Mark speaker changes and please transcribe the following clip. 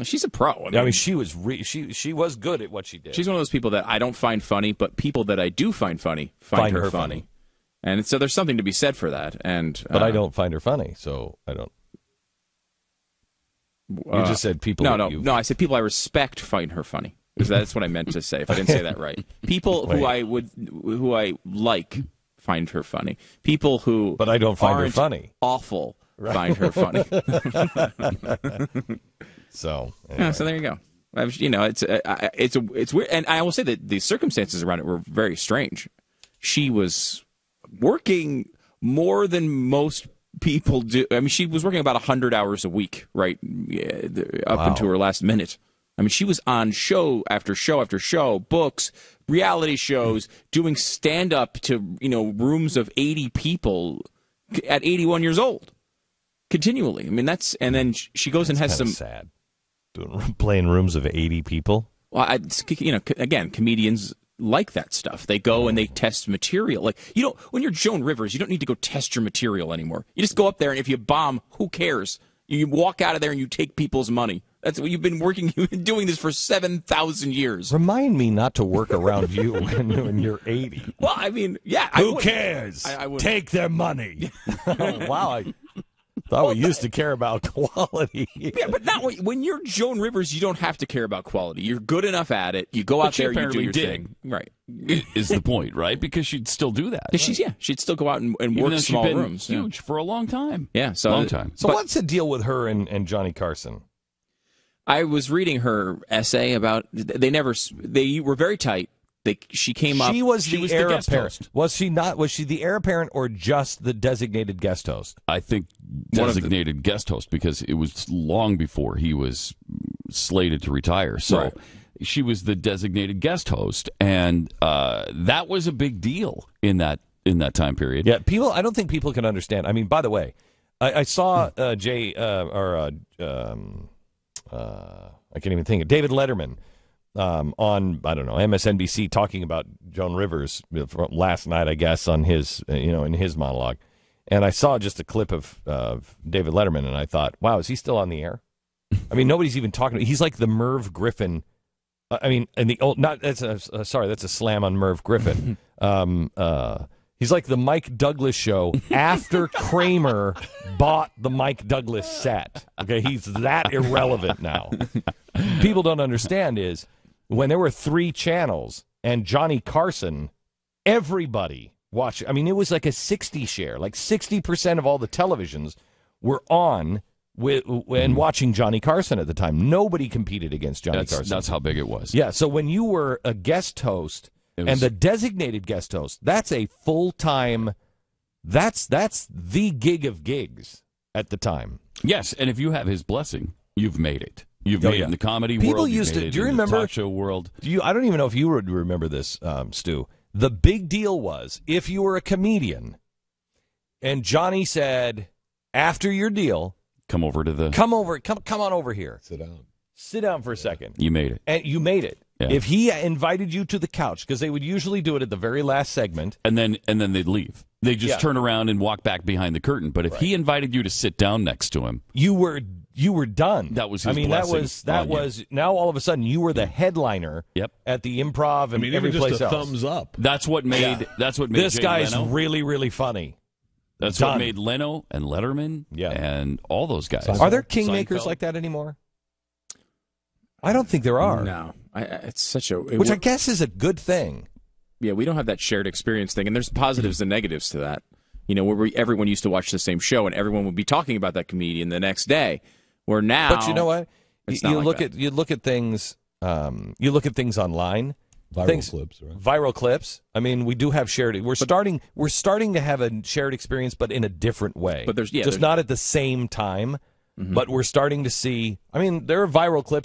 Speaker 1: She's a pro.
Speaker 2: I mean she was she was good at what she did.
Speaker 1: She's one of those people that I don't find funny, but people that I do find funny find her funny. And so there's something to be said for that. But
Speaker 2: I don't find her funny, so I don't. You just said people.
Speaker 1: No. I said people I respect find her funny. Because that's what I meant to say. If I didn't say that right, people who I like find her funny. People who
Speaker 2: but I don't find her funny.
Speaker 1: Awful find her funny.
Speaker 2: So
Speaker 1: anyway. So there you go. It's weird, and I will say that the circumstances around it were very strange. She was working more than most people do. I mean, she was working about 100 hours a week, right, up into her last minute. I mean, she was on show after show after show, books, reality shows, doing stand-up to, rooms of 80 people at 81 years old, continually. I mean, and then she goes and has some
Speaker 2: sad, playing rooms of 80 people.
Speaker 1: Well, again, comedians like that stuff. They go and they test material. Like, when you're Joan Rivers, you don't need to go test your material anymore. You just go up there, and if you bomb, who cares? You walk out of there and you take people's money. That's what you've been doing this for 7,000 years.
Speaker 2: Remind me not to work around you when you're 80.
Speaker 1: Well, I mean, yeah.
Speaker 2: Who cares? Take their money. Wow, I thought we used to care about quality.
Speaker 1: Yeah, but not when you're Joan Rivers, you don't have to care about quality. You're good enough at it. You go out there, you do your thing. Right.
Speaker 3: Is the point, right? Because she'd still do that.
Speaker 1: She'd still go out and work small rooms.
Speaker 3: Huge for a long time.
Speaker 1: Yeah,
Speaker 3: long time.
Speaker 2: So what's the deal with her and Johnny Carson?
Speaker 1: I was reading her essay about they were very tight. She came up.
Speaker 2: She was the heir apparent. Was she not? Was she the heir apparent or just the designated guest host?
Speaker 3: I think designated guest host because it was long before he was slated to retire. So she was the designated guest host, and that was a big deal in that time period.
Speaker 2: Yeah, I don't think people can understand. I mean, by the way, I saw I can't even think of David Letterman on, I don't know, MSNBC talking about Joan Rivers last night, I guess, on his, in his monologue. And I saw just a clip of David Letterman, and I thought, wow, is he still on the air? I mean, nobody's even talking. He's like the Merv Griffin. I mean, and that's a slam on Merv Griffin. He's like the Mike Douglas show after Kramer bought the Mike Douglas set. Okay, he's that irrelevant now. People don't understand is when there were 3 channels and Johnny Carson, everybody watched. I mean, it was like a 60 share. Like 60% of all the televisions were on and watching Johnny Carson at the time. Nobody competed against Johnny Carson.
Speaker 3: That's how big it was.
Speaker 2: Yeah, so when you were a guest host, and the designated guest host, that's a full-time, that's the gig of gigs at the time.
Speaker 3: Yes, and if you have his blessing, you've made it. You've made it in the comedy world.
Speaker 2: People used to, do you remember?
Speaker 3: The talk show world.
Speaker 2: I don't even know if you would remember this, Stu. The big deal was, if you were a comedian, and Johnny said, after your deal,
Speaker 3: come on over here.
Speaker 2: Sit down for a second.
Speaker 3: You made it.
Speaker 2: And you made it. Yeah. If he invited you to the couch, because they would usually do it at the very last segment,
Speaker 3: and then they'd leave. They just turn around and walk back behind the curtain. But if he invited you to sit down next to him,
Speaker 2: you were done.
Speaker 3: That was his blessing.
Speaker 2: that was now all of a sudden you were the headliner.
Speaker 3: Yep.
Speaker 2: At the Improv and every place else.
Speaker 4: Thumbs up.
Speaker 3: That's what made
Speaker 2: this
Speaker 3: Jay
Speaker 2: guy's
Speaker 3: Leno.
Speaker 2: really, really funny.
Speaker 3: That's what made Leno and Letterman and all those guys.
Speaker 2: Are there kingmakers like that anymore? I don't think there are.
Speaker 1: No. It's such a...
Speaker 2: Which I guess is a good thing.
Speaker 1: Yeah, we don't have that shared experience thing, and there's positives and negatives to that. Where everyone used to watch the same show, and everyone would be talking about that comedian the next day. Where now...
Speaker 2: But you know what? You look at things online. Viral clips. I mean, we do have shared... We're starting to have a shared experience, but in a different way.
Speaker 1: But there's
Speaker 2: not at the same time, but we're starting to see... I mean, there are viral clips